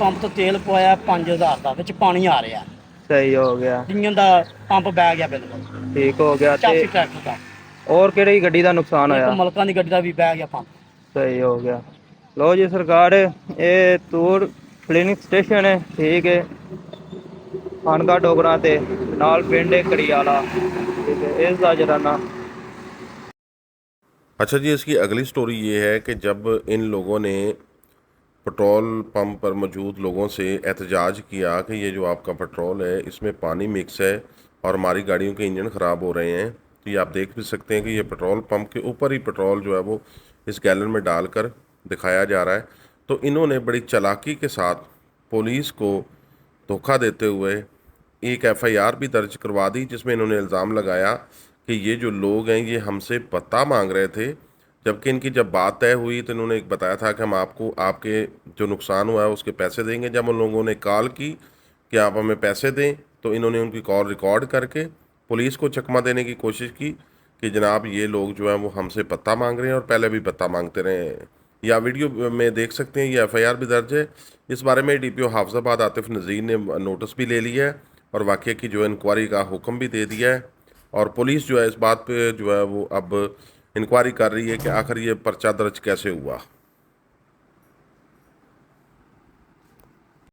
Pump ਤੋਂ ਤੇਲ ਪਵਾਇਆ 5000 ਦਾ, ਵਿੱਚ ਪਾਣੀ ਆ ਰਿਹਾ, सही हो गया। ਇੰਜਨ ਦਾ ਪੰਪ ਬਹਿ ਗਿਆ ਬਿਲਕੁਲ, ठीक हो गया। ते 85 ਟਰੈਕਟਰ ਦਾ। और किहड़ी गड्डी दा नुकसान ਇੱਕ होया? ਮਲਕਾਂ ਦੀ ਗੱਡੀ ਦਾ ਵੀ ਬਹਿ ਗਿਆ ਪੰਪ। सही हो गया। लो जी सरकार, ये तूर क्लिनिक स्टेशन है, ठीक है, खानका डोगरा ते नाल पिंड है कड़ियाला, ठीक है, इसका जरा ना। अच्छा जी, इसकी अगली स्टोरी ये है कि जब इन लोगों ने पेट्रोल पंप पर मौजूद लोगों से एहतजाज किया कि ये जो आपका पेट्रोल है इसमें पानी मिक्स है और हमारी गाड़ियों के इंजन ख़राब हो रहे हैं, तो ये आप देख भी सकते हैं कि ये पेट्रोल पंप के ऊपर ही पेट्रोल जो है वो इस गैलन में डालकर दिखाया जा रहा है। तो इन्होंने बड़ी चालाकी के साथ पुलिस को धोखा देते हुए एक एफआईआर भी दर्ज करवा दी, जिसमें इन्होंने इल्ज़ाम लगाया कि ये जो लोग हैं ये हमसे पता मांग रहे थे, जबकि इनकी जब बात तय हुई तो इन्होंने एक बताया था कि हम आपको आपके जो नुकसान हुआ है उसके पैसे देंगे। जब उन लोगों ने कॉल की कि आप हमें पैसे दें, तो इन्होंने उनकी कॉल रिकॉर्ड करके पुलिस को चकमा देने की कोशिश की कि जनाब ये लोग जो हैं वो हमसे पता मांग रहे हैं और पहले भी पता मांगते रहे हैं। या वीडियो में देख सकते हैं, ये एफआईआर भी दर्ज है। इस बारे में डीपीओ हाफिजाबाद आतिफ नज़ीर ने नोटिस भी ले लिया है और वाक़े की जो इंक्वायरी का हुक्म भी दे दिया है, और पुलिस जो है इस बात पे जो है वो अब इंक्वायरी कर रही है कि आखिर ये पर्चा दर्ज कैसे हुआ।